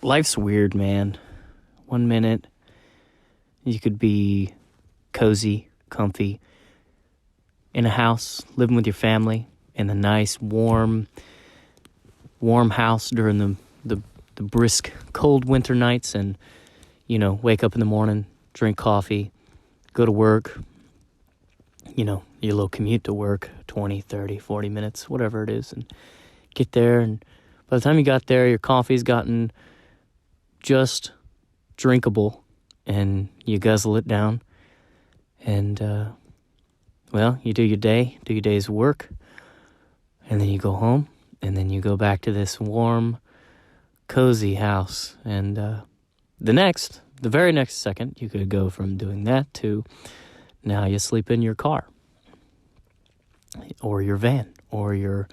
life's weird, man. One minute, you could be cozy, comfy, in a house, living with your family, in a nice, warm house during the brisk, cold winter nights, and, wake up in the morning, drink coffee, go to work, your little commute to work, 20, 30, 40 minutes, whatever it is, and get there, and by the time you got there, your coffee's gotten just drinkable, and you guzzle it down, and, you do your day's work, and then you go home, and then you go back to this warm, cozy house, and the very next second, you could go from doing that to now you sleep in your car, or your van, or your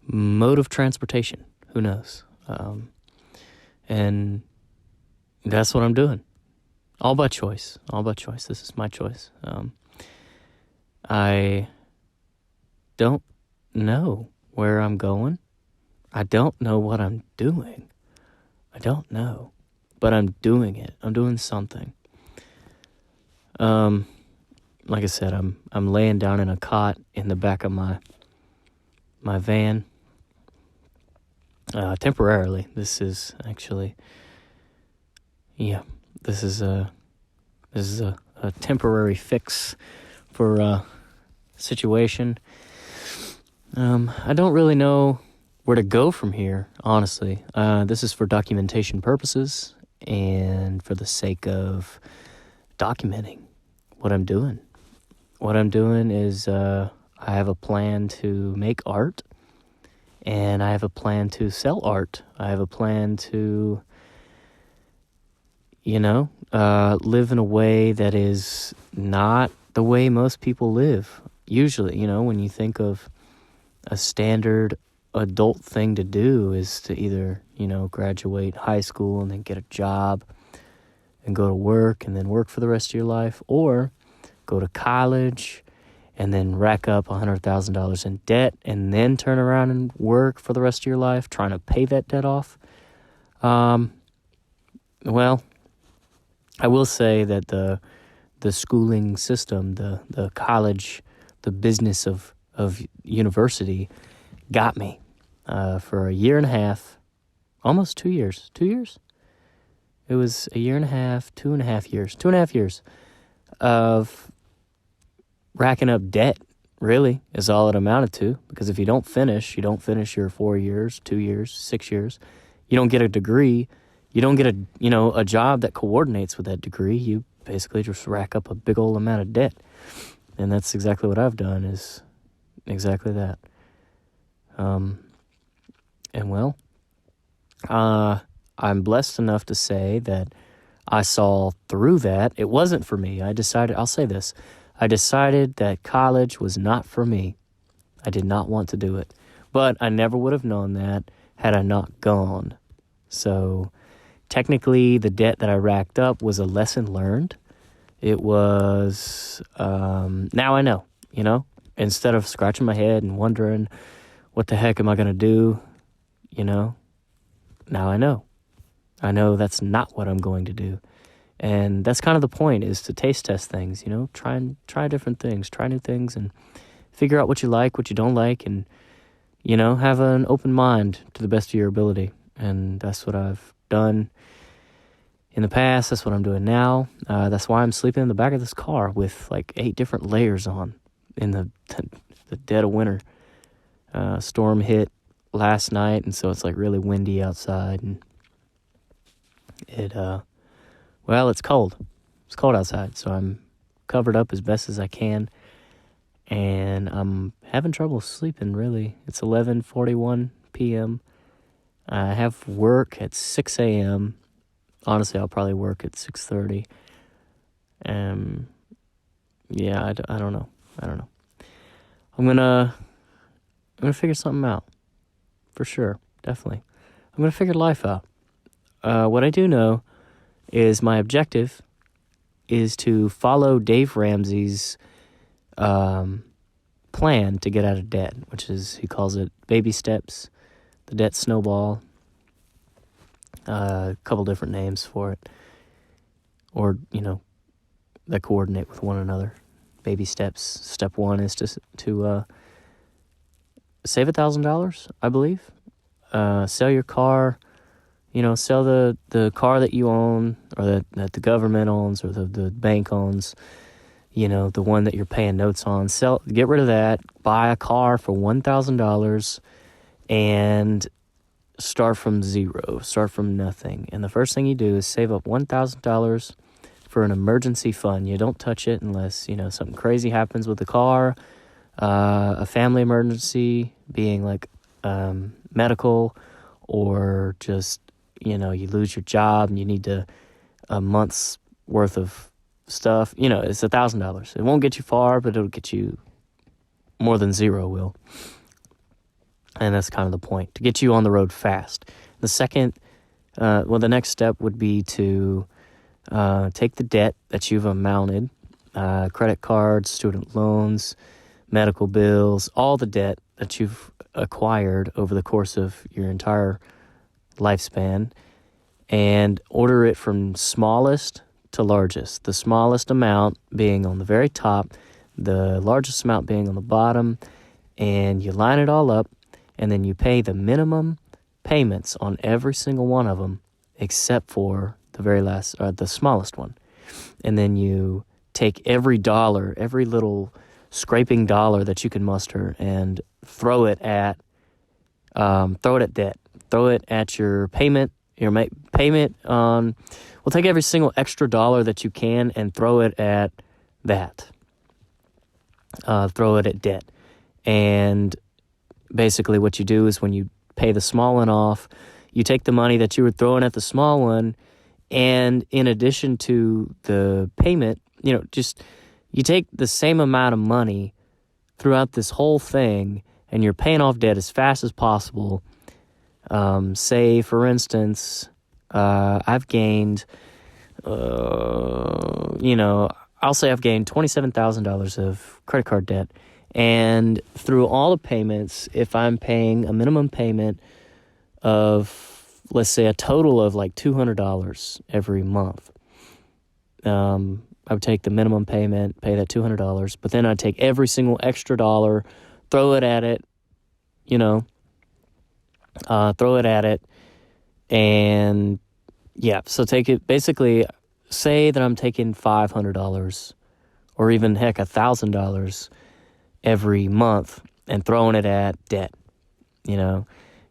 mode of transportation. Who knows? And that's what I'm doing. All by choice. This is my choice. I don't know where I'm going. I don't know what I'm doing. I don't know. But I'm doing it. I'm doing something. Like I said, I'm laying down in a cot in the back of my van. Temporarily. This is actually, this is a temporary fix for a situation. I don't really know where to go from here, honestly. This is for documentation purposes and for the sake of documenting what I'm doing. What I'm doing is I have a plan to make art, and I have a plan to sell art. I have a plan to, live in a way that is not the way most people live. Usually, when you think of a standard adult thing to do is to either, graduate high school and then get a job and go to work and then work for the rest of your life, or go to college and then rack up $100,000 in debt and then turn around and work for the rest of your life trying to pay that debt off. Well, I will say that the schooling system, the college, the business of university got me for a year and a half, almost 2 years. 2 years? It was a year and a half, 2.5 years of racking up debt, really, is all it amounted to. Because if you don't finish your 4 years, 2 years, 6 years, you don't get a degree, you don't get a job that coordinates with that degree, you basically just rack up a big old amount of debt. And that's exactly what I've done, is exactly that. I'm blessed enough to say that I saw through that. It wasn't for me. I decided that college was not for me. I did not want to do it. But I never would have known that had I not gone. So technically, the debt that I racked up was a lesson learned. It was, now I know, instead of scratching my head and wondering, what the heck am I going to do? Now I know. I know that's not what I'm going to do. And that's kind of the point, is to taste test things, try different things, try new things, and figure out what you like, what you don't like, and, have an open mind to the best of your ability. And that's what I've done in the past. That's what I'm doing now. That's why I'm sleeping in the back of this car with like 8 different layers on in the dead of winter. Storm hit last night, and so it's like really windy outside, and it's cold. It's cold outside, so I'm covered up as best as I can, and I'm having trouble sleeping, really. It's 11:41 p.m. I have work at 6 a.m. Honestly, I'll probably work at 6:30. I don't know. I'm gonna figure something out. For sure. Definitely. I'm gonna figure life out. What I do know is my objective is to follow Dave Ramsey's plan to get out of debt, which is, he calls it baby steps, the debt snowball. A couple different names for it, or, that coordinate with one another. Baby steps. Step one is to save $1,000, I believe. Sell your car. Sell the car that you own, or that the government owns, or the bank owns. The one that you're paying notes on. Get rid of that. Buy a car for $1,000 and start from zero. Start from nothing. And the first thing you do is save up $1,000 for an emergency fund. You don't touch it unless, something crazy happens with the car, a family emergency, being like medical, or just, you lose your job and you need a month's worth of stuff. It's $1,000. It won't get you far, but it'll get you more than zero will. And that's kind of the point, to get you on the road fast. The second, the next step would be to take the debt that you've amounted, credit cards, student loans, medical bills, all the debt that you've acquired over the course of your entire lifespan, and order it from smallest to largest. The smallest amount being on the very top, the largest amount being on the bottom, and you line it all up, and then you pay the minimum payments on every single one of them, except for the very last, or the smallest one. And then you take every dollar, every little scraping dollar that you can muster, and throw it at debt. Throw it at your payment. We'll take every single extra dollar that you can and throw it at that. Throw it at debt. And basically what you do is, when you pay the small one off, you take the money that you were throwing at the small one, and in addition to the payment, you take the same amount of money throughout this whole thing, and you're paying off debt as fast as possible. Say, for instance, I've gained, I'll say I've gained $27,000 of credit card debt. And through all the payments, if I'm paying a minimum payment of, let's say, a total of like $200 every month, I would take the minimum payment, pay that $200, but then I'd take every single extra dollar, throw it at it, and so take it, basically, say that I'm taking $500 or even heck $1,000 every month and throwing it at debt,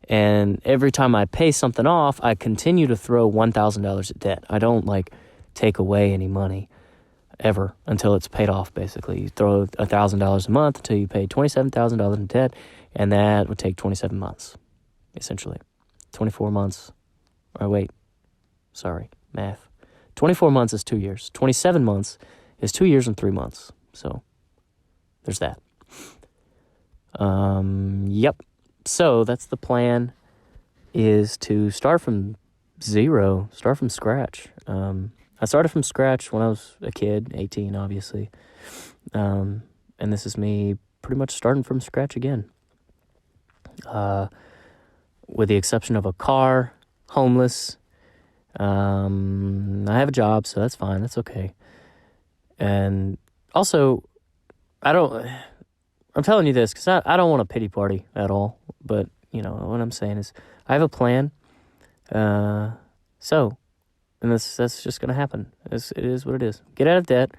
and every time I pay something off, I continue to throw $1,000 at debt. I don't take away any money ever until it's paid off. Basically, you throw $1,000 a month until you pay $27,000 in debt, and that would take 27 months, essentially. 24 months. Or wait, sorry, math. 24 months is 2 years. 27 months is 2 years and 3 months. So there's that. Yep. So that's the plan, is to start from zero, start from scratch. I started from scratch when I was a kid, 18, obviously. And this is me pretty much starting from scratch again. With the exception of a car, homeless. I have a job, so that's fine. That's okay. And also, I'm telling you this because I don't want a pity party at all. But, what I'm saying is, I have a plan. And that's just going to happen. It is what it is. Get out of debt.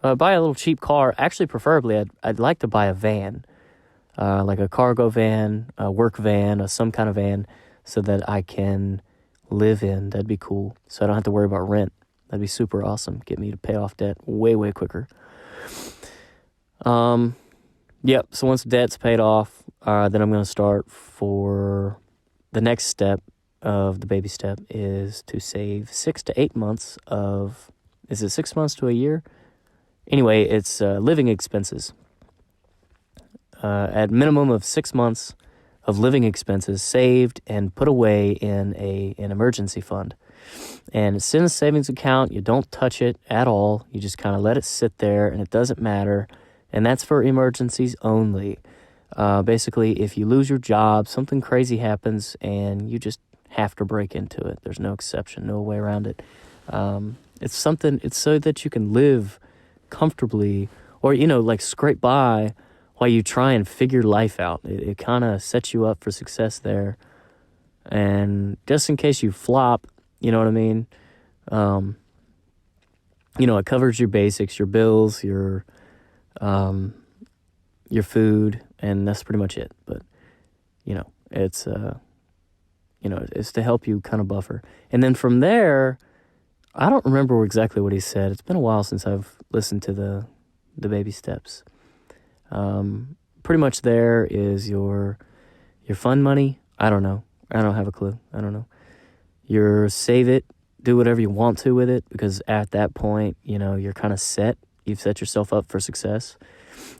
Buy a little cheap car. Actually, preferably, I'd like to buy a van. Like a cargo van, a work van, some kind of van, so that I can live in. That'd be cool. So I don't have to worry about rent. That'd be super awesome. Get me to pay off debt way, way quicker. Yep. So once debt's paid off, then I'm going to start for the next step of the baby step is to save 6 to 8 months of, is it 6 months to a year? Anyway, it's living expenses. At minimum of 6 months of living expenses saved and put away in an emergency fund. And it's in a savings account. You don't touch it at all. You just kind of let it sit there, and it doesn't matter. And that's for emergencies only. Basically, if you lose your job, something crazy happens, and you just have to break into it. There's no exception, no way around it. It's so that you can live comfortably or, like scrape by while you try and figure life out. It kind of sets you up for success there. And just in case you flop, you know what I mean? It covers your basics, your bills, your food, and that's pretty much it. But, it's, it's to help you kind of buffer. And then from there, I don't remember exactly what he said. It's been a while since I've listened to the baby steps. Pretty much there is your fund money. I don't know. I don't have a clue. I don't know. Your save it, do whatever you want to with it, because at that point, you're kind of set. You've set yourself up for success.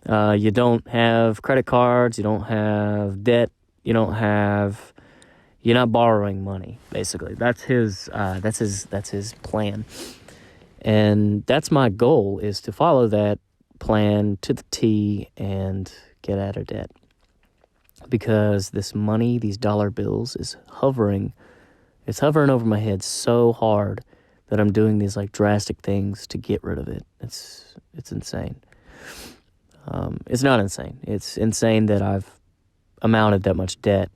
You don't have credit cards. You don't have debt. You're not borrowing money, basically. That's his plan. And that's my goal, is to follow that plan to the T and get out of debt. Because this money, these dollar bills, is hovering over my head so hard that I'm doing these like drastic things to get rid of it. It's insane. It's not insane. It's insane that I've amounted that much debt,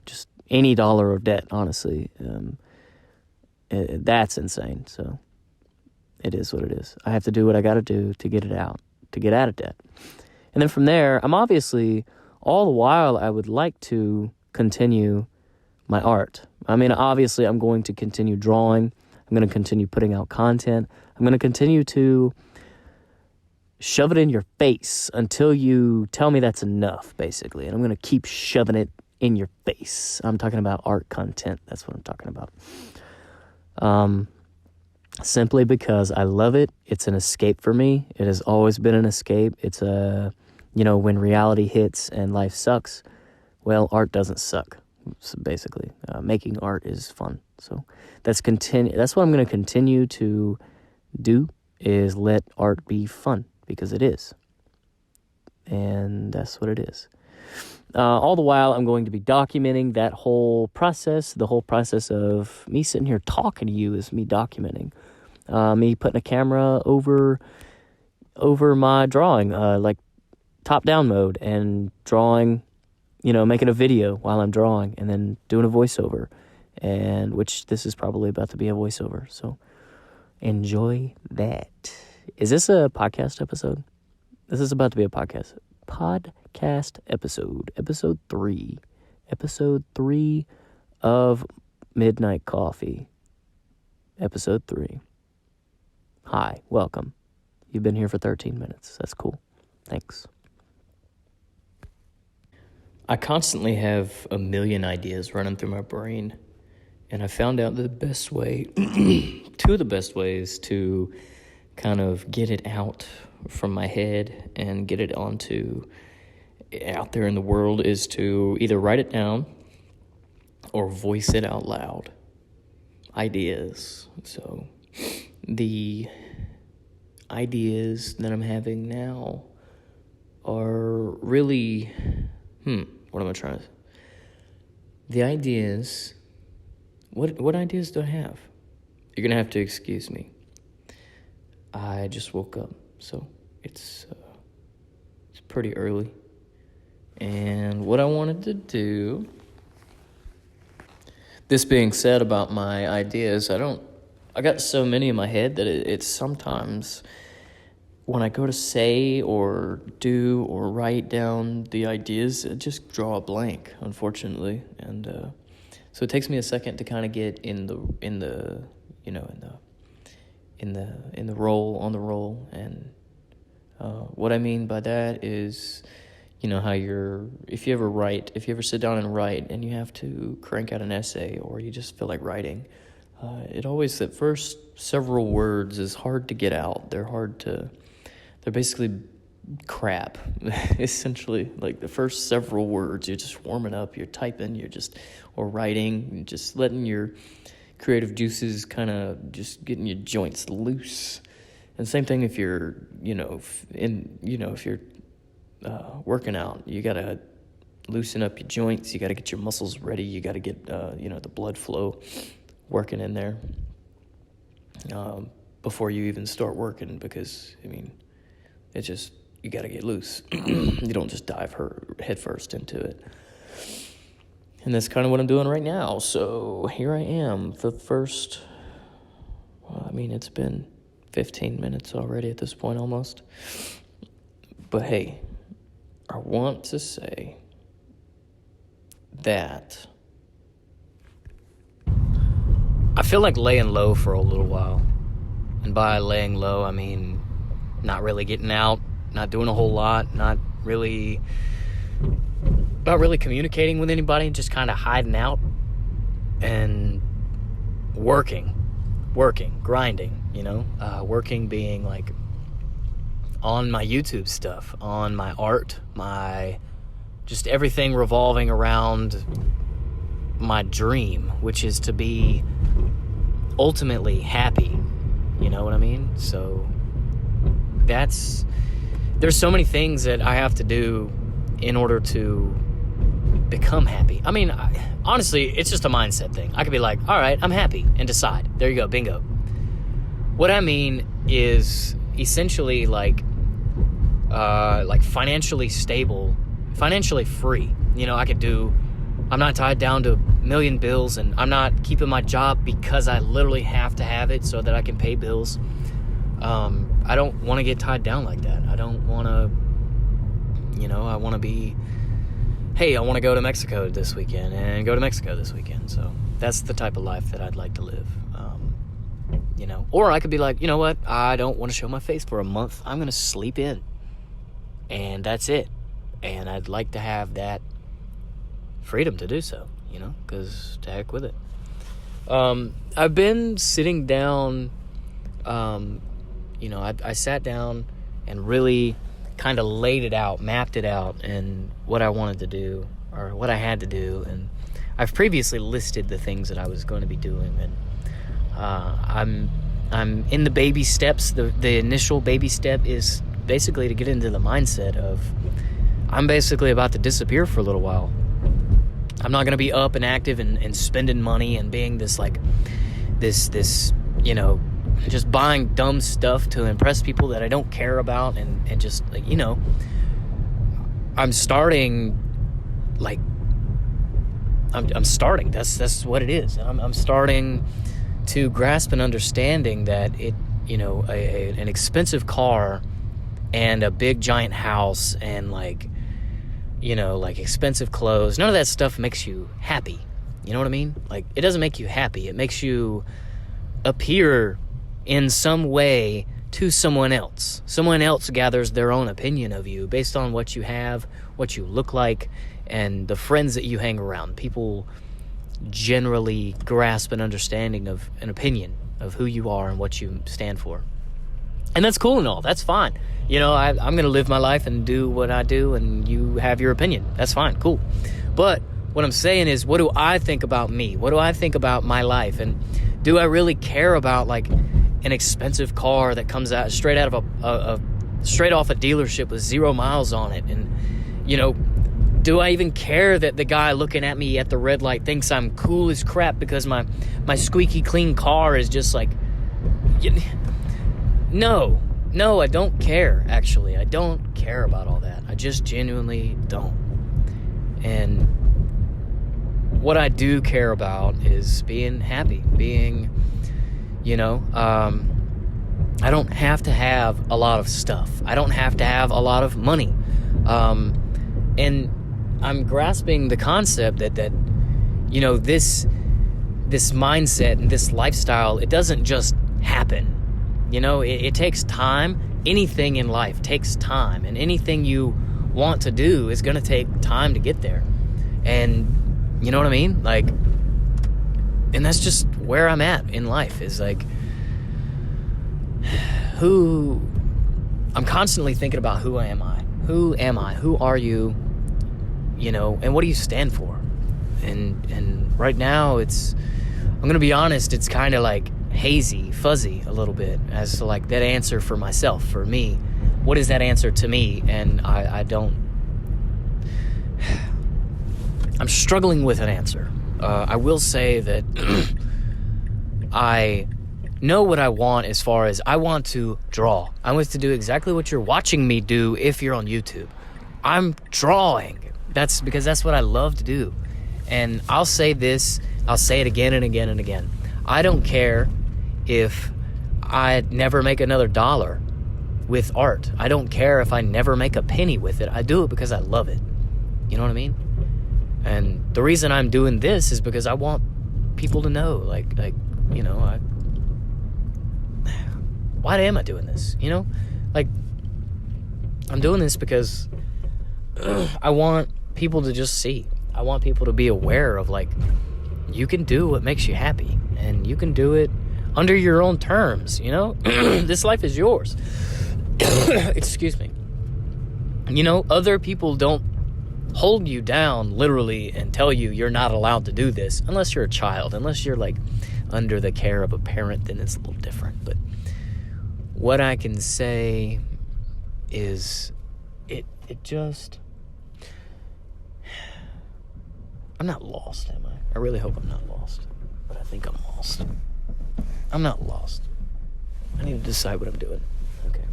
just any dollar of debt, honestly. That's insane. So it is what it is. I have to do what I got to do to get it out, to get out of debt. And then from there, I'm obviously, all the while, I would like to continue my art. I mean, obviously, I'm going to continue drawing. I'm going to continue putting out content. I'm going to continue to shove it in your face until you tell me that's enough, basically. And I'm going to keep shoving it in your face. I'm talking about art content. That's what I'm talking about. Simply because I love it. It's an escape for me. It has always been an escape. It's when reality hits and life sucks, well, art doesn't suck. So basically, making art is fun. So that's what I'm going to continue to do, is let art be fun, because it is. And that's what it is. All the while, I'm going to be documenting that whole process. The whole process of me sitting here talking to you is me documenting. Me putting a camera over my drawing, like top-down mode, and drawing, making a video while I'm drawing, and then doing a voiceover, and which this is probably about to be a voiceover. So enjoy that. Is this a podcast episode? This is about to be a podcast episode. Episode 3 of Midnight Coffee. Episode 3. Hi, welcome. You've been here for 13 minutes. That's cool. Thanks. I constantly have a million ideas running through my brain, and I found out that the best way, two of the best ways to kind of get it out from my head and get it out there in the world, is to either write it down or voice it out loud. Ideas. So the ideas that I'm having now are really, what am I trying to, the ideas, what ideas do I have? You're going to have to excuse me. I just woke up, so it's pretty early. And what I wanted to do, this being said about my ideas, I got so many in my head that it's sometimes when I go to say or do or write down the ideas, I just draw a blank, unfortunately. And so it takes me a second to kind of get in the role, on the roll. And what I mean by that is, how if you ever sit down and write and you have to crank out an essay, or you just feel like writing, it always, that first several words is hard to get out. They're basically crap, essentially. Like the first several words, you're just warming up, you're typing, or writing, you're just letting your creative juices kind of just getting your joints loose. And same thing if you're, if you're working out, you gotta loosen up your joints. You got to get your muscles ready. You got to get, the blood flow working in there before you even start working, because, it's just, you got to get loose. You don't just dive head first into it. And that's kind of what I'm doing right now. So here I am, the first, it's been 15 minutes already at this point almost. But hey, I want to say that I feel like laying low for a little while. And by laying low, I mean not really getting out, not doing a whole lot, not really communicating with anybody, just kind of hiding out and working, grinding, working being like on my YouTube stuff, on my art, my just everything revolving around my dream, which is to be ultimately happy. You know what I mean? So there's so many things that I have to do in order to become happy. Honestly, it's just a mindset thing. I could be like, all right, I'm happy, and decide. There you go, bingo. What I mean is essentially like financially stable, financially free. I'm not tied down to a million bills, and I'm not keeping my job because I literally have to have it so that I can pay bills. I don't want to get tied down like that. I don't want to, I want to be, hey, I want to go to Mexico this weekend and go to Mexico this weekend. So that's the type of life that I'd like to live. Or I could be like, you know what? I don't want to show my face for a month. I'm going to sleep in. And that's it. And I'd like to have that freedom to do so, because to heck with it. I've been sitting down, I sat down and really kind of laid it out, mapped it out, and what I wanted to do, or what I had to do. And I've previously listed the things that I was going to be doing, and I'm in the baby steps. The initial baby step is basically to get into the mindset of I'm basically about to disappear for a little while. I'm not going to be up and active and spending money and being this just buying dumb stuff to impress people that I don't care about, and just I'm starting I'm starting. That's what it is. I'm starting to grasp an understanding that it, an expensive car and a big giant house and expensive clothes, none of that stuff makes you happy. You know what I mean? It doesn't make you happy. It makes you appear in some way to someone else. Someone else gathers their own opinion of you based on what you have, what you look like, and the friends that you hang around. People generally grasp an understanding of an opinion of who you are and what you stand for. And that's cool and all. That's fine. I'm going to live my life and do what I do, and you have your opinion. That's fine. Cool. But what I'm saying is, what do I think about me? What do I think about my life? And do I really care about an expensive car that comes out straight off a dealership with 0 miles on it? And, do I even care that the guy looking at me at the red light thinks I'm cool as crap because my squeaky clean car is just No, I don't care, actually. I don't care about all that. I just genuinely don't. And what I do care about is being happy, being, I don't have to have a lot of stuff. I don't have to have a lot of money. And I'm grasping the concept that this mindset and this lifestyle, it doesn't just happen. It takes time. Anything in life takes time, and anything you want to do is going to take time to get there. And you know what I mean? And that's just where I'm at in life, is I'm constantly thinking about who am I? Who am I? Who are you? And what do you stand for? And right now I'm going to be honest, it's kind of hazy, fuzzy a little bit as to that answer for myself, for me. What is that answer to me? And I don't, I'm struggling with an answer. I will say that I know what I want as far as I want to draw. I want to do exactly what you're watching me do if you're on YouTube. I'm drawing. That's because that's what I love to do. And I'll say this, I'll say it again and again and again. I don't care if I never make another dollar with art. I don't care if I never make a penny with it. I do it because I love it. You know what I mean? And the reason I'm doing this is because I want people to know, why am I doing this? You know? Like, I'm doing this because I want people to just see. I want people to be aware of, like, you can do what makes you happy, and you can do it under your own terms, you know? This life is yours. Excuse me. You know, other people don't hold you down literally and tell you you're not allowed to do this unless you're a child. Unless you're, like, under the care of a parent, then it's a little different. But what I can say is it just... I'm not lost, am I? I really hope I'm not lost. But I think I'm lost. I'm not lost. I need to decide what I'm doing. Okay.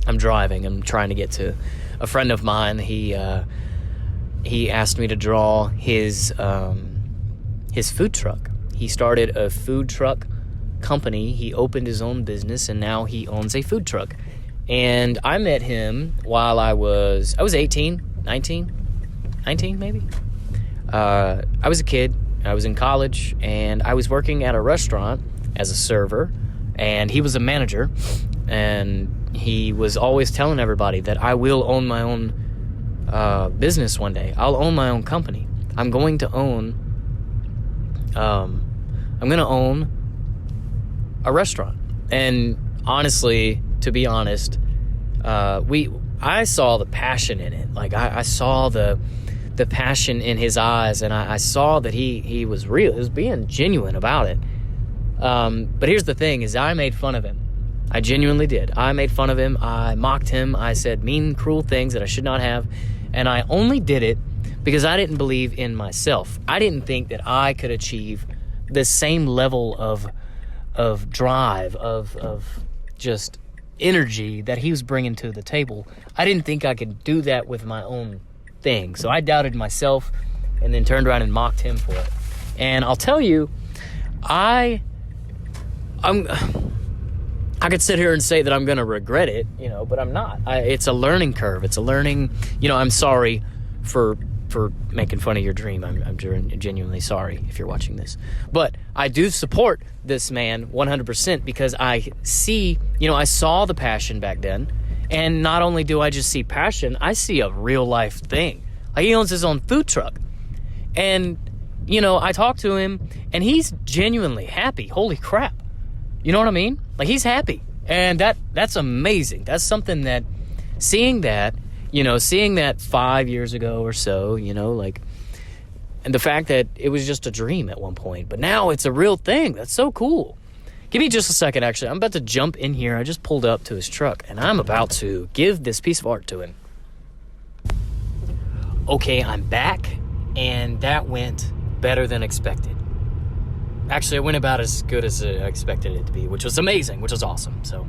I'm driving. I'm trying to get to a friend of mine. He asked me to draw his food truck. He started a food truck company. He opened his own business, and now he owns a food truck. And I met him while I was 18 maybe. I was a kid. I was in college, and I was working at a restaurant as a server, and he was a manager, and he was always telling everybody that I will own my own business one day. I'll own my own company. I'm going to own a restaurant. And honestly, to be honest, I saw the passion in it. Like, I saw the passion in his eyes, and I saw that he was real. He was being genuine about it. But here's the thing, is I made fun of him. I genuinely did. I made fun of him. I mocked him. I said mean, cruel things that I should not have. And I only did it because I didn't believe in myself. I didn't think that I could achieve the same level of drive, of just energy that he was bringing to the table. I didn't think I could do that with my own thing. So I doubted myself and then turned around and mocked him for it. And I'll tell you, I could sit here and say that I'm going to regret it, you know, but I'm not. It's a learning curve. It's a learning, you know, I'm sorry for making fun of your dream. I'm genuinely sorry if you're watching this. But I do support this man 100% because I see, you know, I saw the passion back then. And not only do I just see passion, I see a real life thing. Like, he owns his own food truck. And, you know, I talked to him and he's genuinely happy. Holy crap. You know what I mean? Like, he's happy. And that's amazing. That's something that, seeing that 5 years ago or so, you know, like, and the fact that it was just a dream at one point, but now it's a real thing. That's so cool. Give me just a second, actually. I'm about to jump in here. I just pulled up to his truck, and I'm about to give this piece of art to him. Okay, I'm back, and that went better than expected. Actually, it went about as good as I expected it to be, which was amazing, which was awesome. So,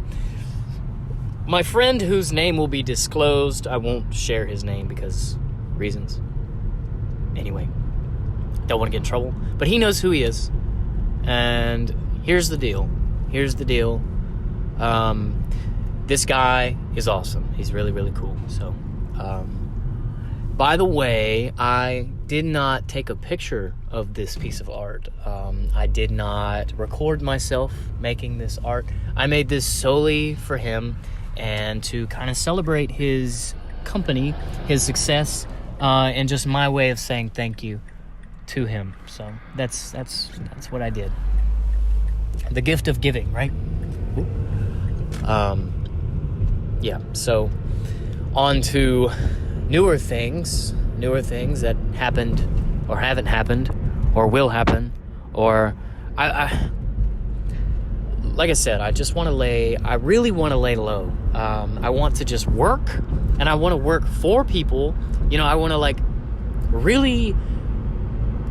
my friend, whose name will be disclosed, I won't share his name because reasons. Anyway, don't want to get in trouble. But he knows who he is. And here's the deal. This guy is awesome. He's really, really cool. So, by the way, I did not take a picture of this piece of art. I did not record myself making this art. I made this solely for him and to kind of celebrate his company, his success, and just my way of saying thank you to him. So that's what I did. The gift of giving, right? Yeah, so on to newer things that happened or haven't happened or will happen, or I like I said, I really want to lay low. I want to just work, and I want to work for people. You know, I want to really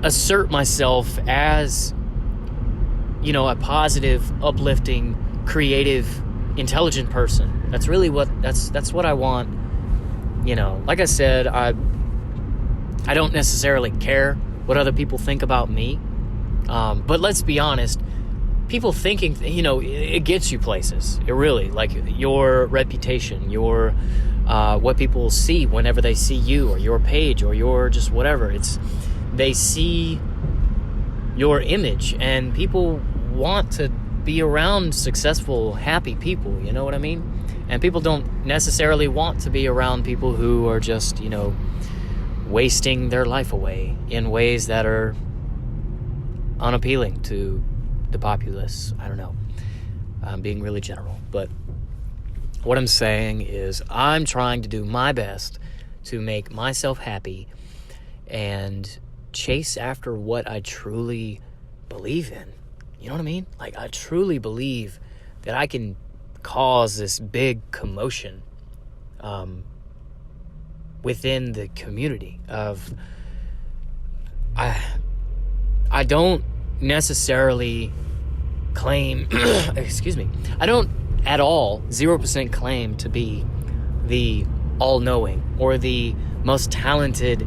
assert myself as, a positive, uplifting, creative, intelligent person. That's really that's what I want. Like I said, I don't necessarily care what other people think about me. But let's be honest, people thinking, it gets you places. It really, like your reputation, your what people see whenever they see you or your page or your just whatever. They see your image, and people want to be around successful, happy people, you know what I mean? And people don't necessarily want to be around people who are just, wasting their life away in ways that are unappealing to the populace. I don't know. I'm being really general. But what I'm saying is I'm trying to do my best to make myself happy and chase after what I truly believe in. You know what I mean? Like, I truly believe that I can cause this big commotion within the community of... I don't necessarily claim... excuse me. I don't at all 0% claim to be the all-knowing or the most talented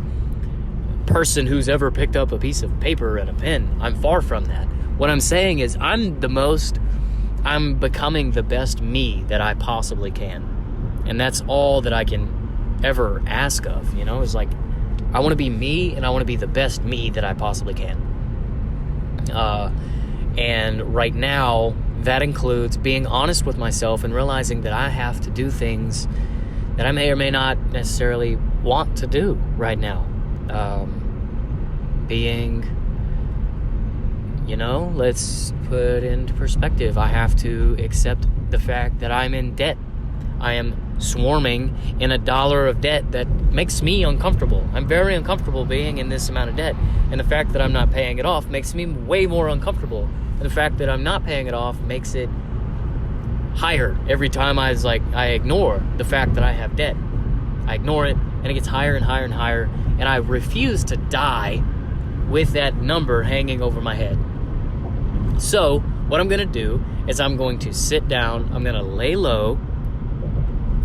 person who's ever picked up a piece of paper and a pen. I'm far from that. What I'm saying is I'm becoming the best me that I possibly can. And that's all that I can ever ask of, is like, I want to be me, and I want to be the best me that I possibly can. And right now, that includes being honest with myself and realizing that I have to do things that I may or may not necessarily want to do right now. Let's put into perspective. I have to accept the fact that I'm in debt. I am swarming in $1 of debt that makes me uncomfortable. I'm very uncomfortable being in this amount of debt. And the fact that I'm not paying it off makes me way more uncomfortable. And the fact that I'm not paying it off makes it higher every time I ignore the fact that I have debt. I ignore it, and it gets higher and higher and higher. And I refuse to die with that number hanging over my head. So what I'm going to do is I'm going to sit down. I'm going to lay low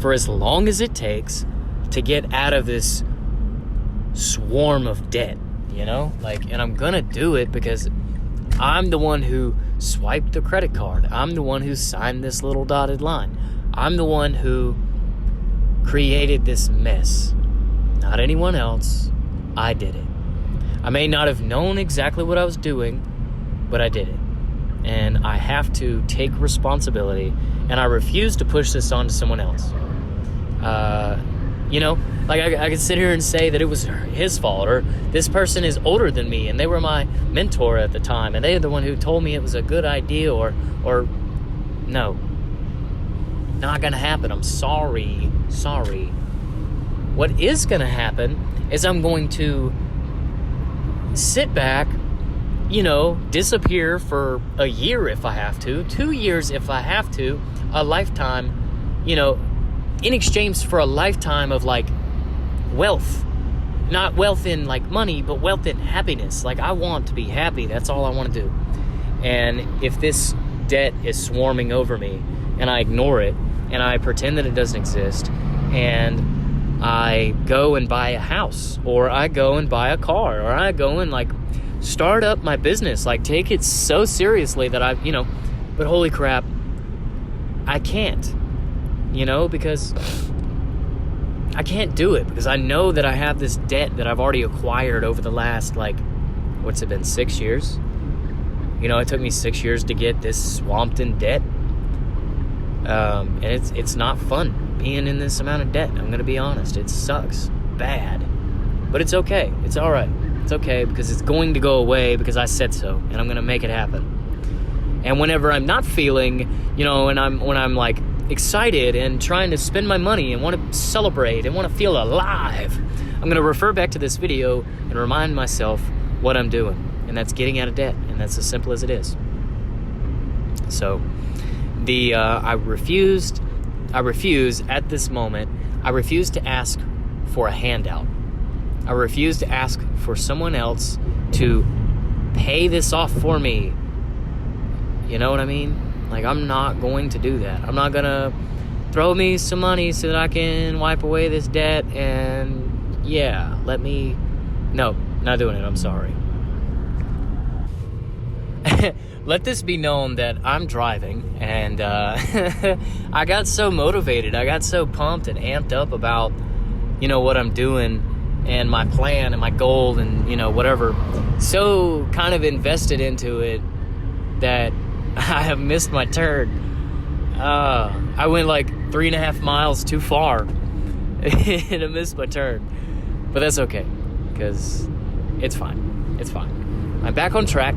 for as long as it takes to get out of this swarm of debt, and I'm going to do it because I'm the one who swiped the credit card. I'm the one who signed this little dotted line. I'm the one who created this mess. Not anyone else. I did it. I may not have known exactly what I was doing, but I did it. And I have to take responsibility, and I refuse to push this on to someone else. I could sit here and say that it was his fault, or this person is older than me, and they were my mentor at the time, and they are the one who told me it was a good idea, or no. Not gonna happen. I'm sorry. What is gonna happen is I'm going to sit back, disappear for a year if I have to, 2 years if I have to, a lifetime, in exchange for a lifetime of wealth. Not wealth in money, but wealth in happiness. I want to be happy. That's all I want to do. And if this debt is swarming over me and I ignore it and I pretend that it doesn't exist, and I go and buy a house, or I go and buy a car, or I go and start up my business, take it so seriously that but holy crap, I can't, because I can't do it, because I know that I have this debt that I've already acquired over the last, what's it been, 6 years? It took me 6 years to get this swamped in debt. And it's not fun being in this amount of debt. I'm going to be honest. It sucks bad, but it's okay. It's all right. It's okay, because it's going to go away because I said so, and I'm going to make it happen. And whenever I'm not feeling, when I'm excited and trying to spend my money and want to celebrate and want to feel alive, I'm going to refer back to this video and remind myself what I'm doing, and that's getting out of debt, and that's as simple as it is. So I refuse at this moment. I refuse to ask for a handout. I refuse to ask for someone else to pay this off for me. You know what I mean? Like, I'm not going to do that. I'm not going to throw me some money so that I can wipe away this debt and, no, not doing it. I'm sorry. Let this be known that I'm driving, and I got so motivated. I got so pumped and amped up about, what I'm doing and my plan and my goal and, whatever. So kind of invested into it that I have missed my turn. I went like 3.5 miles too far and I missed my turn. But that's okay, because it's fine. It's fine. I'm back on track,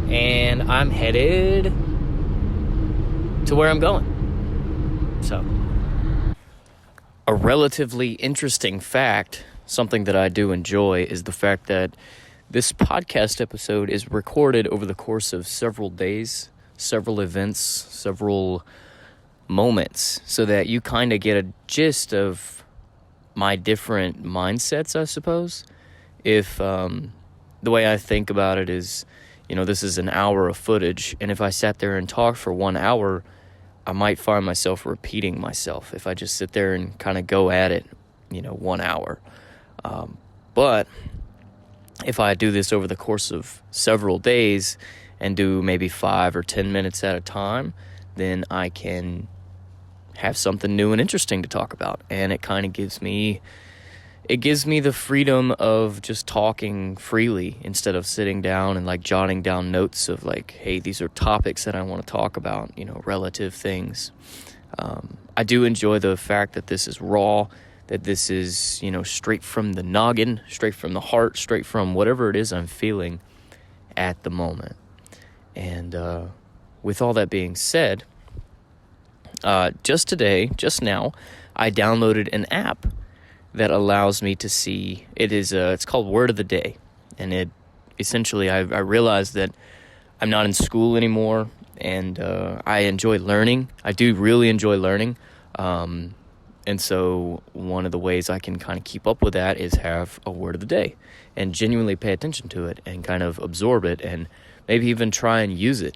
and I'm headed to where I'm going. So, a relatively interesting fact, something that I do enjoy, is the fact that this podcast episode is recorded over the course of several days, several events, several moments, so that you kind of get a gist of my different mindsets, I suppose. If the way I think about it is, this is an hour of footage, and if I sat there and talked for 1 hour, I might find myself repeating myself if I just sit there and kind of go at it, 1 hour. But if I do this over the course of several days and do maybe 5 or 10 minutes at a time, then I can have something new and interesting to talk about. And it kind of gives me the freedom of just talking freely instead of sitting down and like jotting down notes of like, hey, these are topics that I want to talk about, relative things. I do enjoy the fact that this is raw, that this is, straight from the noggin, straight from the heart, straight from whatever it is I'm feeling at the moment. And with all that being said, just now, I downloaded an app that allows me to see. It's called Word of the Day, and it essentially I realized that I'm not in school anymore, and I enjoy learning. I do really enjoy learning, and so one of the ways I can kind of keep up with that is have a Word of the Day and genuinely pay attention to it and kind of absorb it and maybe even try and use it.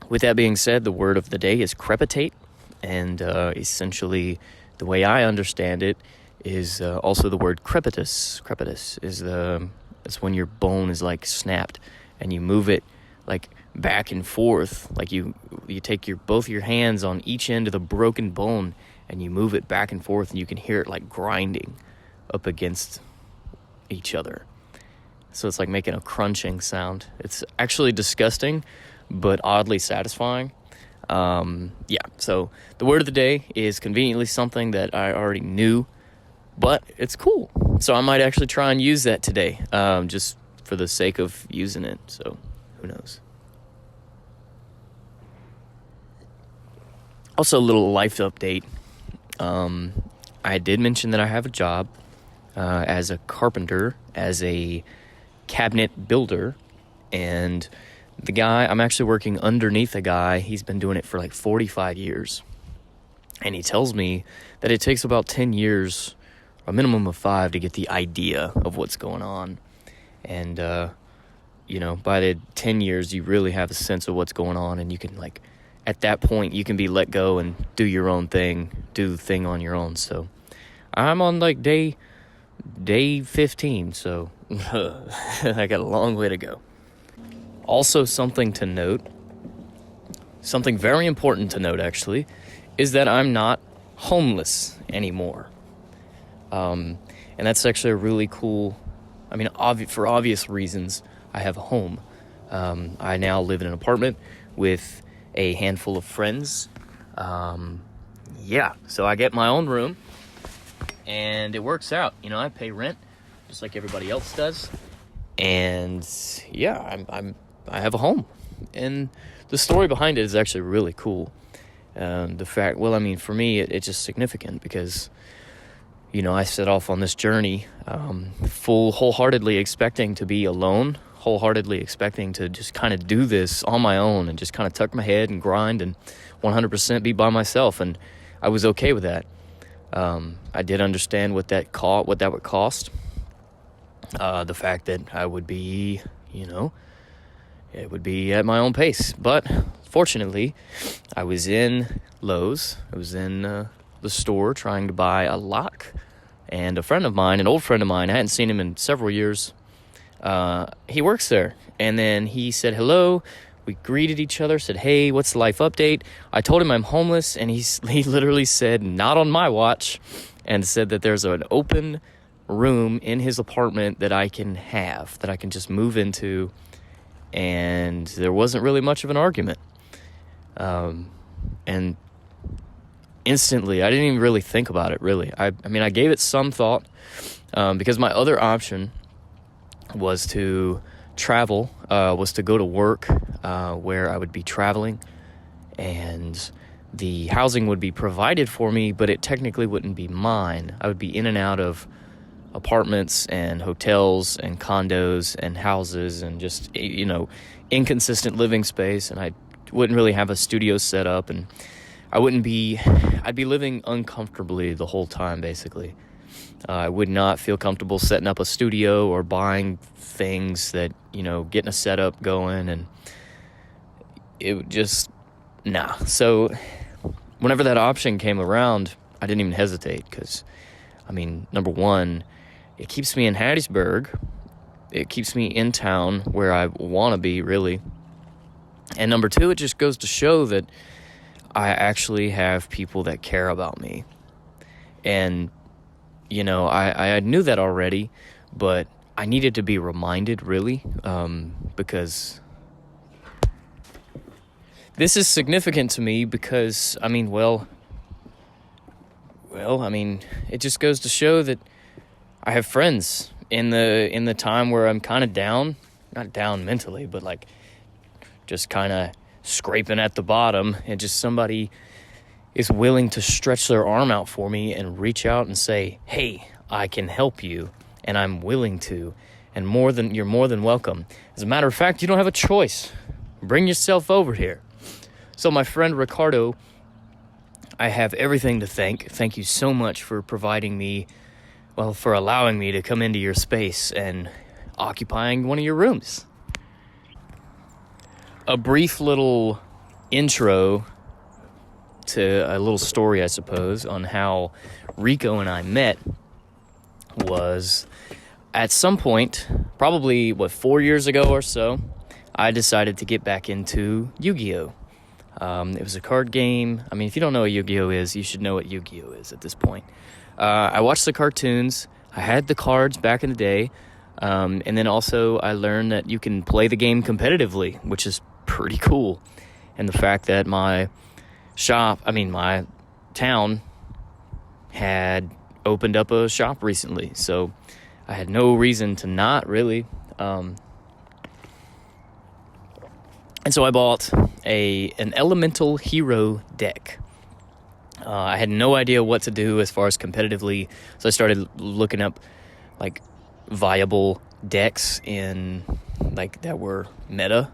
With that being said, the word of the day is crepitate, and essentially the way I understand it is also the word crepitus. Crepitus is it's when your bone is like snapped and you move it like back and forth, like you take both your hands on each end of the broken bone and you move it back and forth, and you can hear it like grinding up against each other. So it's like making a crunching sound. It's actually disgusting, but oddly satisfying. So the word of the day is conveniently something that I already knew, but it's cool. So I might actually try and use that today, just for the sake of using it. So who knows? Also, a little life update. I did mention that I have a job as a carpenter, as a cabinet builder, and I'm actually working underneath a guy. He's been doing it for like 45 years. And he tells me that it takes about 10 years, a minimum of 5, to get the idea of what's going on. And, by the 10 years, you really have a sense of what's going on. And you can, at that point, you can be let go and do your own thing, do the thing on your own. So I'm on, day 15, so I got a long way to go. Also, something very important to note, actually, is that I'm not homeless anymore. And that's actually a really cool, for obvious reasons, I have a home. I now live in an apartment with a handful of friends. So I get my own room, and it works out. I pay rent just like everybody else does. And I have a home, and the story behind it is actually really cool. For me, it's just significant because, I set off on this journey, wholeheartedly expecting to be alone, wholeheartedly expecting to just kind of do this on my own and just kind of tuck my head and grind and 100% be by myself, and I was okay with that. I did understand what that would cost. The fact that I would be, it would be at my own pace. But fortunately, I was in Lowe's. I was in the store trying to buy a lock. And a friend of mine, an old friend of mine, I hadn't seen him in several years. He works there. And then he said hello. We greeted each other, said, hey, what's the life update? I told him I'm homeless, and he literally said, not on my watch, and said that there's an open room in his apartment that I can just move into, and there wasn't really much of an argument. And instantly, I didn't even really think about it, really. I gave it some thought, because my other option was to travel, was to go to work where I would be traveling, and the housing would be provided for me, but it technically wouldn't be mine. I would be in and out of apartments and hotels and condos and houses and just, inconsistent living space, and I wouldn't really have a studio set up, and I'd be living uncomfortably the whole time, basically. I would not feel comfortable setting up a studio or buying things that, getting a setup going, and it would just, nah. So whenever that option came around, I didn't even hesitate because, number one, it keeps me in Hattiesburg. It keeps me in town where I want to be, really. And number two, it just goes to show that I actually have people that care about me. And, I knew that already, but I needed to be reminded, really, because this is significant to me because, it just goes to show that I have friends in the time where I'm kind of down, not down mentally, but like just kind of scraping at the bottom, and just somebody is willing to stretch their arm out for me and reach out and say, hey, I can help you, and I'm willing to, and you're more than welcome. As a matter of fact, you don't have a choice. Bring yourself over here. So my friend Ricardo, I have everything to thank. Thank you so much for for allowing me to come into your space and occupying one of your rooms. A brief little intro to a little story, I suppose, on how Rico and I met was at some point, probably, 4 years ago or so, I decided to get back into Yu-Gi-Oh! It was a card game. If you don't know what Yu-Gi-Oh! Is, you should know what Yu-Gi-Oh! Is at this point. I watched the cartoons. I had the cards back in the day. And then also I learned that you can play the game competitively, which is pretty cool. And the fact that my town had opened up a shop recently, so I had no reason to not, really. And so I bought an elemental hero deck. I had no idea what to do as far as competitively, so I started looking up viable decks that were meta,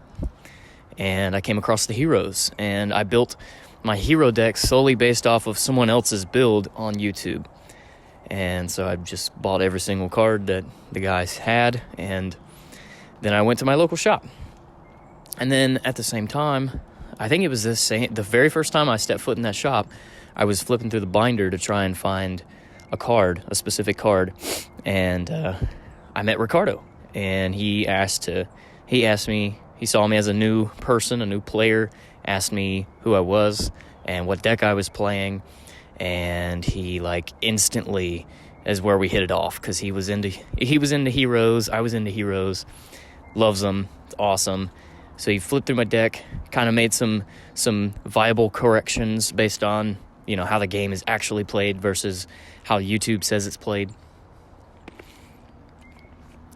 and I came across the heroes, and I built my hero deck solely based off of someone else's build on YouTube. And so I just bought every single card that the guys had, and then I went to my local shop. And then at the same time, I think it was the very first time I stepped foot in that shop, I was flipping through the binder to try and find a specific card, and I met Ricardo, and he saw me as a new person, a new player, asked me who I was and what deck I was playing, and he instantly is where we hit it off, because he was into heroes, I was into heroes, loves them, it's awesome. So he flipped through my deck, kind of made some viable corrections based on how the game is actually played versus how YouTube says it's played.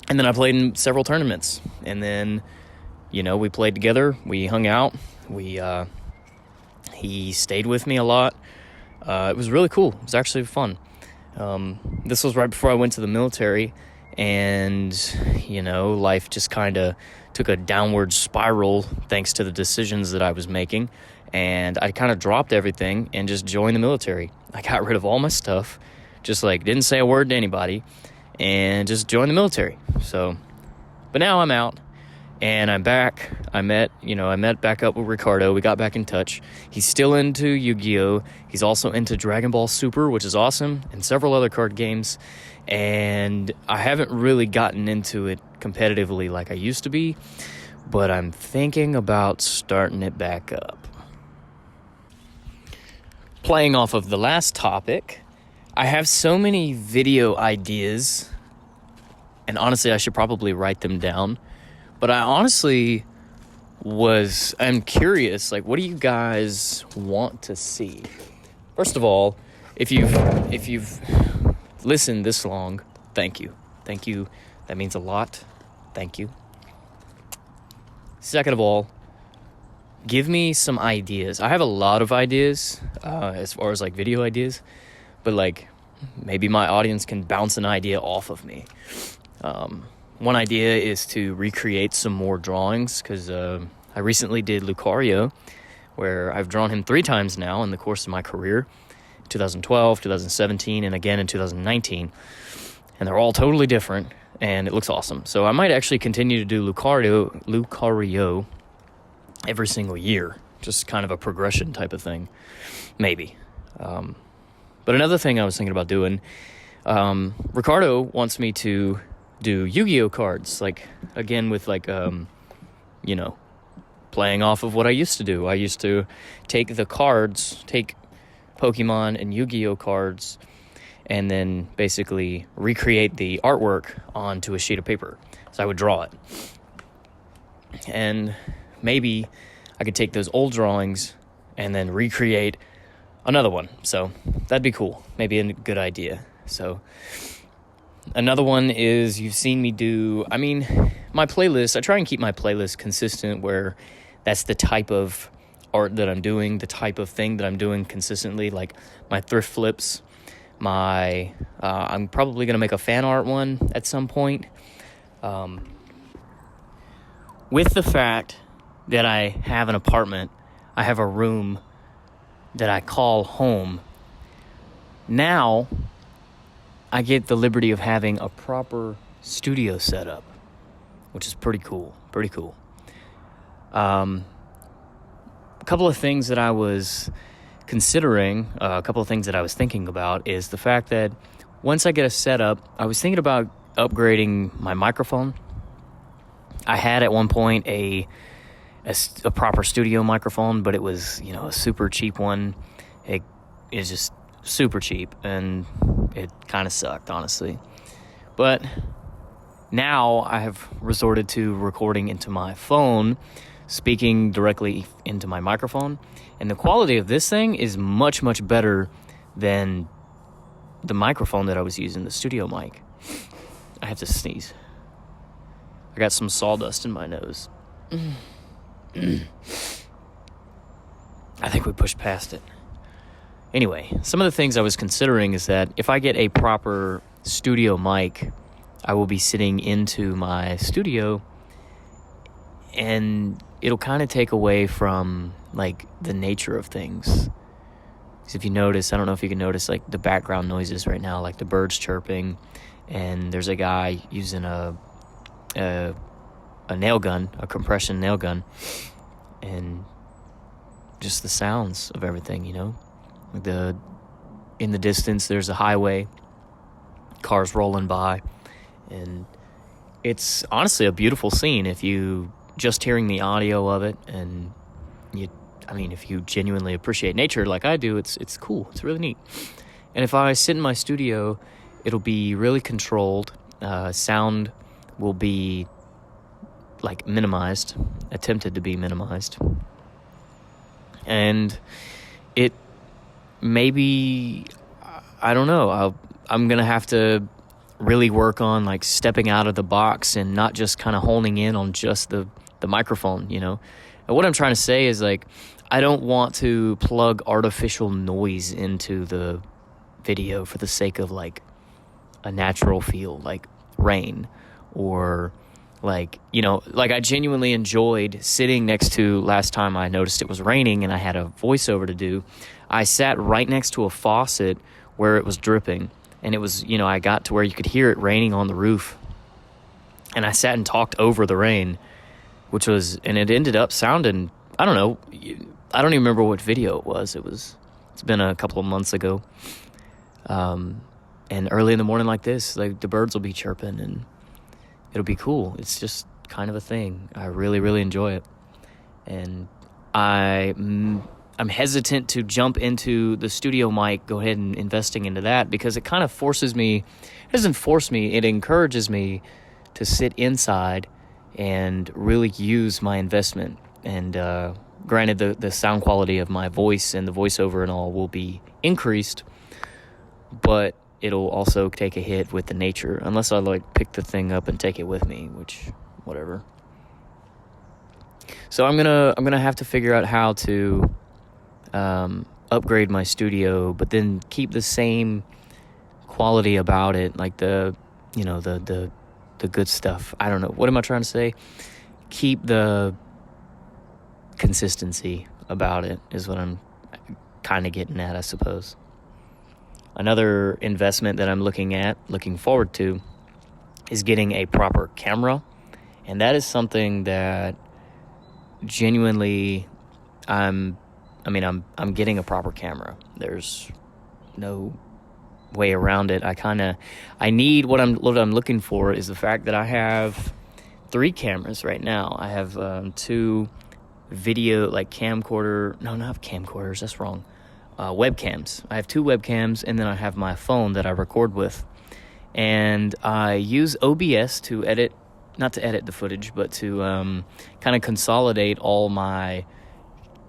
And then I played in several tournaments, and then we played together, we hung out, he stayed with me a lot. It was really cool. It was actually fun. This was right before I went to the military, and life just kind of took a downward spiral thanks to the decisions that I was making, and I kind of dropped everything and just joined the military. I got rid of all my stuff, just like didn't say a word to anybody, and just joined the military. So, but now I'm out and I'm back. I met back up with Ricardo. We got back in touch. He's still into Yu-Gi-Oh! He's also into Dragon Ball Super, which is awesome, and several other card games. And I haven't really gotten into it competitively like I used to be, but I'm thinking about starting it back up. Playing off of the last topic, I have so many video ideas, and honestly, I should probably write them down. But I honestly I'm curious, like, what do you guys want to see? First of all, if you've listened this long, thank you. Thank you. That means a lot. Thank you. Second of all, give me some ideas. I have a lot of ideas as far as, like, video ideas, but, like, maybe my audience can bounce an idea off of me. One idea is to recreate some more drawings, because I recently did Lucario, where I've drawn him 3 times now in the course of my career, 2012, 2017, and again in 2019. And they're all totally different, and it looks awesome. So I might actually continue to do Lucario every single year, just kind of a progression type of thing, maybe. But another thing I was thinking about doing, Ricardo wants me to do Yu-Gi-Oh cards, like, again, with, like, playing off of what I used to do. I used to take Pokemon and Yu-Gi-Oh cards and then basically recreate the artwork onto a sheet of paper. So I would draw it. And maybe I could take those old drawings and then recreate another one. So that'd be cool. Maybe a good idea. So another one is, you've seen me do, my playlist. I try and keep my playlist consistent, where that's the type of art that I'm doing, the type of thing that I'm doing consistently, like my thrift flips, I'm probably going to make a fan art one at some point. With the fact that I have an apartment, I have a room that I call home. Now I get the liberty of having a proper studio setup, which is pretty cool. A couple of things that I was considering, a couple of things that I was thinking about is the fact that once I get a setup, I was thinking about upgrading my microphone. I had at one point a proper studio microphone, but it was, a super cheap one. It is just super cheap, and it kind of sucked, honestly. But now I have resorted to recording into my phone, speaking directly into my microphone, and the quality of this thing is much, much better than the microphone that I was using, the studio mic. I have to sneeze. I got some sawdust in my nose. I think we pushed past it. Anyway, some of the things I was considering is that if I get a proper studio mic, I will be sitting into my studio, and it'll kind of take away from, like, the nature of things. Because if you notice, I don't know if you can notice, like, the background noises right now, like the birds chirping, and there's a guy using a nail gun, a compression nail gun, and just the sounds of everything, in the distance there's a highway, cars rolling by, and it's honestly a beautiful scene if you just hearing the audio of it, and if you genuinely appreciate nature like I do, it's cool, it's really neat. And if I sit in my studio, it'll be really controlled, sound will be, like, minimized, attempted to be minimized, and it maybe, I don't know, I'm gonna have to really work on, like, stepping out of the box and not just kind of honing in on just the microphone, And what I'm trying to say is, like, I don't want to plug artificial noise into the video for the sake of, like, a natural feel, like rain or Like, you know, like I genuinely enjoyed sitting next to, last time I noticed it was raining and I had a voiceover to do, I sat right next to a faucet where it was dripping. And it was, you know, I got to where you could hear it raining on the roof. And I sat and talked over the rain, and it ended up sounding, I don't know, I don't even remember what video it was. It's been a couple of months ago. And early in the morning like this, like the birds will be chirping and it'll be cool. It's just kind of a thing. I really, really enjoy it. And I'm hesitant to jump into the studio mic, go ahead and investing into that, because it kind of forces me, it doesn't force me, it encourages me to sit inside and really use my investment. And granted, the sound quality of my voice and the voiceover and all will be increased, but it'll also take a hit with the nature, unless I like pick the thing up and take it with me, which, whatever. So I'm gonna have to figure out how to upgrade my studio, but then keep the same quality about it, like the good stuff. I don't know. What am I trying to say? Keep the consistency about it is what I'm kind of getting at, I suppose. Another investment that I'm looking forward to, is getting a proper camera. And that is something that genuinely I'm getting a proper camera. There's no way around it. I need what I'm looking for is the fact that I have 3 cameras right now. I have 2 video, like camcorder. No, not camcorders. That's wrong. Webcams. I have 2 webcams, and then I have my phone that I record with. And I use OBS to edit, not to edit the footage, but to kind of consolidate all my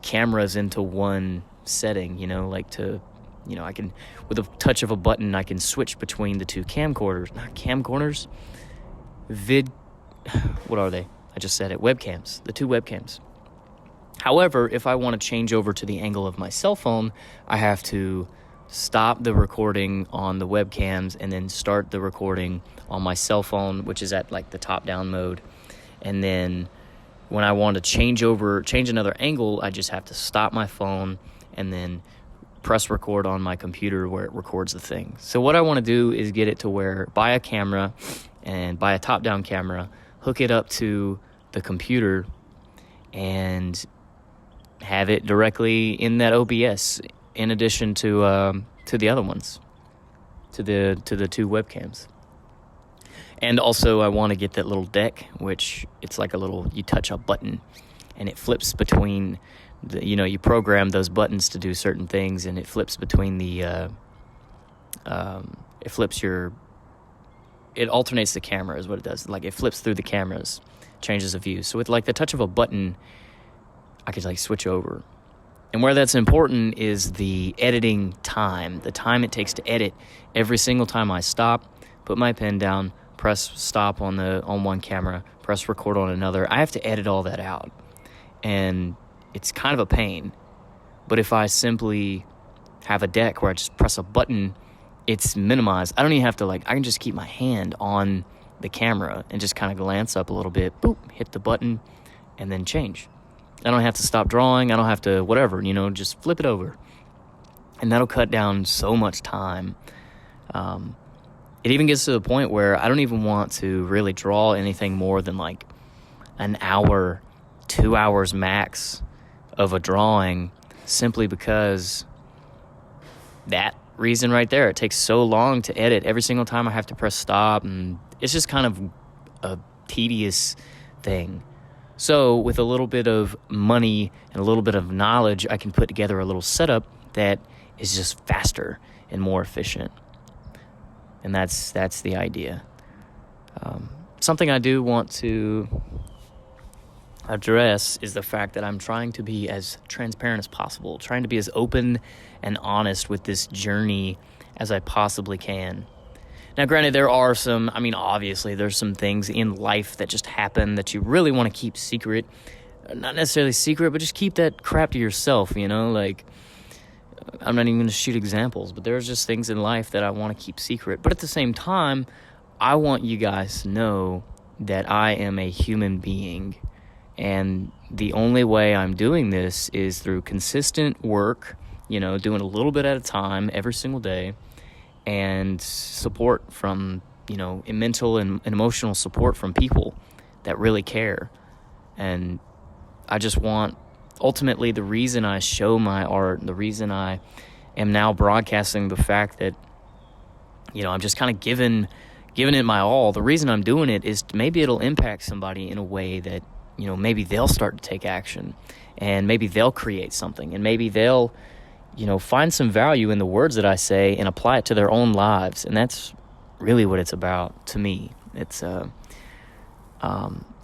cameras into one setting, I can, with a touch of a button, I can switch between the 2 camcorders. Not camcorders. What are they? I just said it. Webcams. The 2 webcams. However, if I want to change over to the angle of my cell phone, I have to stop the recording on the webcams and then start the recording on my cell phone, which is at like the top-down mode. And then when I want to change another angle, I just have to stop my phone and then press record on my computer where it records the thing. So what I want to do is get it to where, buy a camera and buy a top-down camera, hook it up to the computer, and have it directly in that OBS, in addition to the other ones, to the 2 webcams. And also I want to get that little deck, which it's like you touch a button and it flips between you program those buttons to do certain things, and it flips between it alternates the camera is what it does. Like it flips through the cameras, changes the view. So with like the touch of a button, I could like switch over. And where that's important is the editing time, the time it takes to edit. Every single time I stop, put my pen down, press stop on one camera, press record on another, I have to edit all that out. And it's kind of a pain. But if I simply have a deck where I just press a button, it's minimized. I don't even have to I can just keep my hand on the camera and just kind of glance up a little bit, boop, hit the button, and then change. I don't have to stop drawing. I don't have to whatever, just flip it over. And that'll cut down so much time. It even gets to the point where I don't even want to really draw anything more than like an hour, 2 hours max of a drawing, simply because that reason right there. It takes so long to edit. Every single time I have to press stop, and it's just kind of a tedious thing. So with a little bit of money and a little bit of knowledge, I can put together a little setup that is just faster and more efficient. And that's the idea. Something I do want to address is the fact that I'm trying to be as transparent as possible, trying to be as open and honest with this journey as I possibly can. Now, granted, there are obviously there's some things in life that just happen that you really want to keep secret. Not necessarily secret, but just keep that crap to yourself, I'm not even going to shoot examples, but there's just things in life that I want to keep secret. But at the same time, I want you guys to know that I am a human being, and the only way I'm doing this is through consistent work, doing a little bit at a time every single day, and support from, mental and emotional support from people that really care. And I just want, ultimately, the reason I show my art, the reason I am now broadcasting the fact that, I'm just kind of giving it my all, the reason I'm doing it is maybe it'll impact somebody in a way that, maybe they'll start to take action, and maybe they'll create something, and maybe they'll, find some value in the words that I say and apply it to their own lives. And that's really what it's about to me. It's, I'm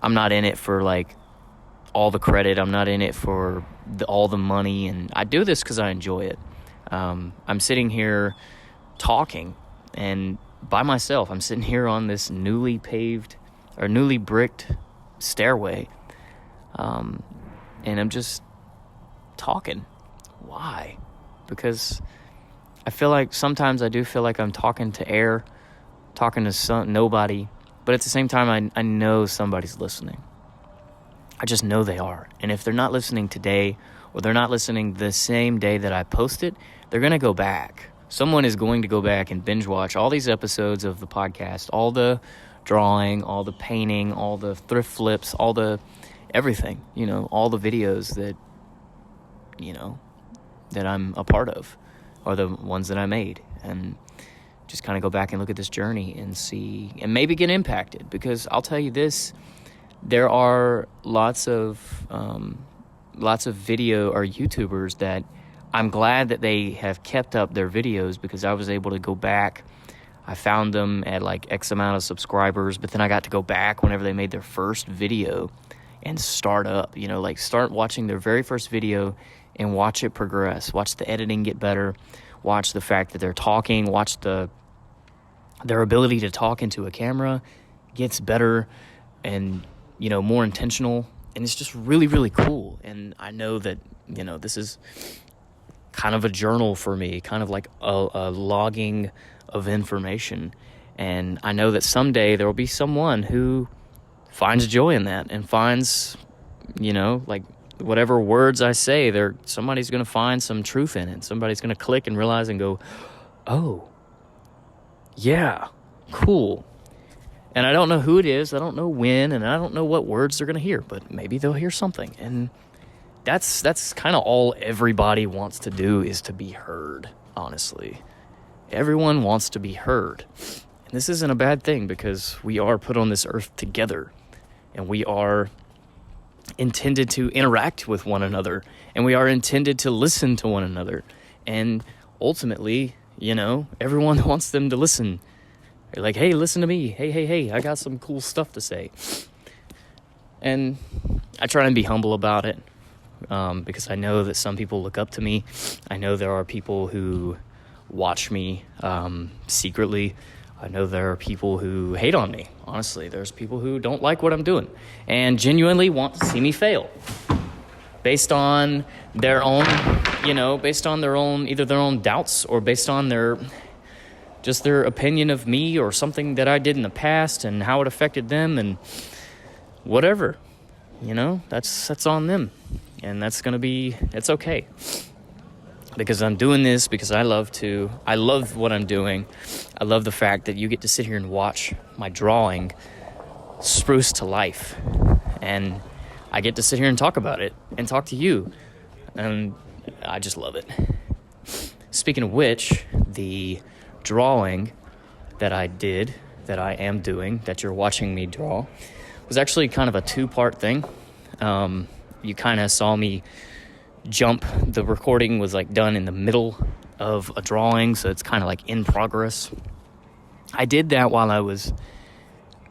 not in it for like all the credit. I'm not in it for all the money. And I do this because I enjoy it. I'm sitting here talking and by myself. I'm sitting here on this newly bricked stairway. And I'm just talking. Why? Because I feel like sometimes I do feel like I'm talking to air, talking to nobody, but at the same time, I know somebody's listening. I just know they are. And if they're not listening today, or they're not listening the same day that I post it, they're going to go back. Someone is going to go back and binge watch all these episodes of the podcast, all the drawing, all the painting, all the thrift flips, all the everything, all the videos that, that I'm a part of, or the ones that I made, and just kind of go back and look at this journey and see, and maybe get impacted. Because I'll tell you this, there are lots of video or YouTubers that I'm glad that they have kept up their videos, because I was able to go back. I found them at like X amount of subscribers, but then I got to go back whenever they made their first video and start up, start watching their very first video and watch it progress, watch the editing get better, watch the fact that they're talking, watch their ability to talk into a camera gets better and, more intentional. And it's just really, really cool. And I know that, this is kind of a journal for me, kind of like a logging of information. And I know that someday there will be someone who finds joy in that and finds, like whatever words I say, somebody's going to find some truth in it. Somebody's going to click and realize and go, oh, yeah, cool. And I don't know who it is, I don't know when, and I don't know what words they're going to hear, but maybe they'll hear something. And that's kind of all everybody wants to do, is to be heard, honestly. Everyone wants to be heard. And this isn't a bad thing, because we are put on this earth together, and we are intended to interact with one another, and we are intended to listen to one another. And ultimately, everyone wants them to listen. They're like, hey, listen to me. Hey, I got some cool stuff to say. And I try and be humble about it, because I know that some people look up to me. I know there are people who watch me secretly. I know there are people who hate on me. Honestly, there's people who don't like what I'm doing and genuinely want to see me fail, based on their own, either their own doubts, or based on their opinion of me, or something that I did in the past and how it affected them, and whatever, that's on them. And it's okay. Because I'm doing this because I love what I'm doing. I love the fact that you get to sit here and watch my drawing spruce to life. And I get to sit here and talk about it and talk to you. And I just love it. Speaking of which, the drawing that I am doing, that you're watching me draw, was actually kind of a two-part thing. You kind of saw me jump. The recording was like done in the middle of a drawing, so it's kind of like in progress. I did that while I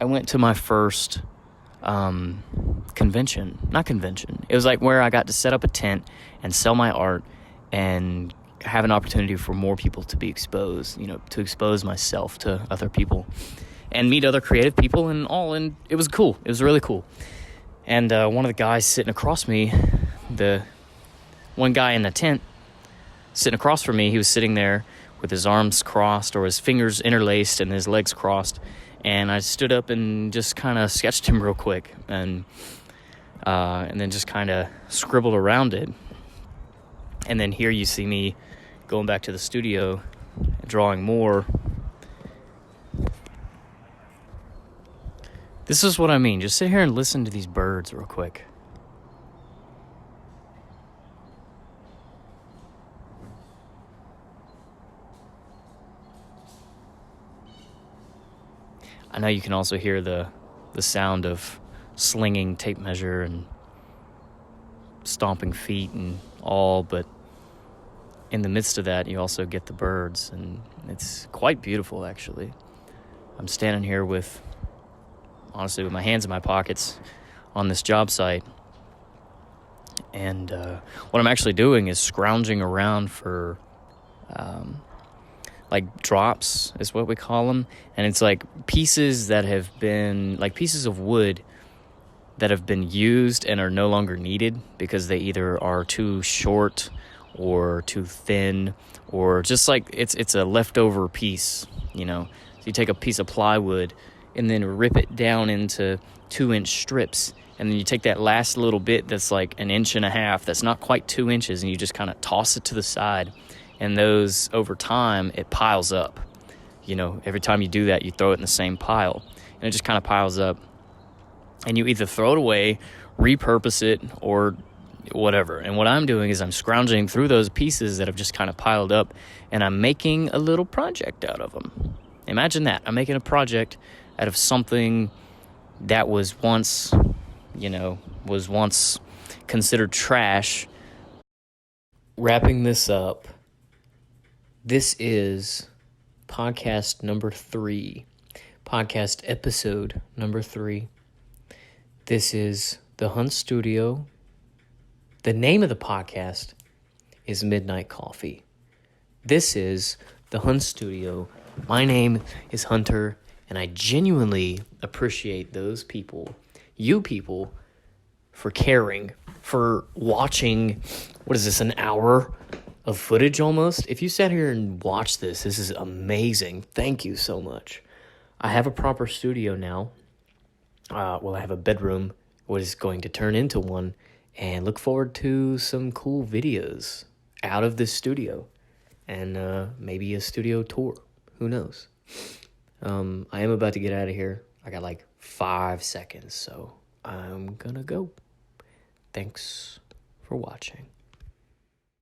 went to my first convention. Not convention. It was like where I got to set up a tent and sell my art and have an opportunity for more people to be exposed, to expose myself to other people and meet other creative people and all. And it was cool. It was really cool. And one of the guys sitting across me, the one guy in the tent sitting across from me, he was sitting there with his arms crossed, or his fingers interlaced and his legs crossed, And I stood up and just kind of sketched him real quick, and then just kind of scribbled around it. And then here you see me going back to the studio, drawing more. This is what I mean. Just sit here and listen to these birds real quick. I know you can also hear the sound of slinging tape measure and stomping feet and all, but in the midst of that, you also get the birds, and it's quite beautiful, actually. I'm standing here with my hands in my pockets on this job site, and what I'm actually doing is scrounging around for like drops is what we call them, and it's like pieces that have been, like pieces of wood that have been used and are no longer needed because they either are too short or too thin, or just like it's a leftover piece, So you take a piece of plywood and then rip it down into 2-inch strips, and then you take that last little bit that's like 1.5 inches, that's not quite 2 inches, and you just kind of toss it to the side. And those, over time, it piles up. Every time you do that, you throw it in the same pile. And it just kind of piles up. And you either throw it away, repurpose it, or whatever. And what I'm doing is I'm scrounging through those pieces that have just kind of piled up, and I'm making a little project out of them. Imagine that. I'm making a project out of something that was once considered trash. Wrapping this up, this is podcast number 3, podcast episode number 3. This is the Hunt Studio. The name of the podcast is Midnight Coffee. This is the Hunt Studio. My name is Hunter, and I genuinely appreciate those people, you people, for caring, for watching, what is this, an hour of footage almost? If you sat here and watched this is amazing. Thank you so much. I have a proper studio now. I have a bedroom, what is going to turn into one, and look forward to some cool videos out of this studio, and maybe a studio tour. Who knows? I am about to get out of here. I got like 5 seconds, so I'm gonna go. Thanks for watching.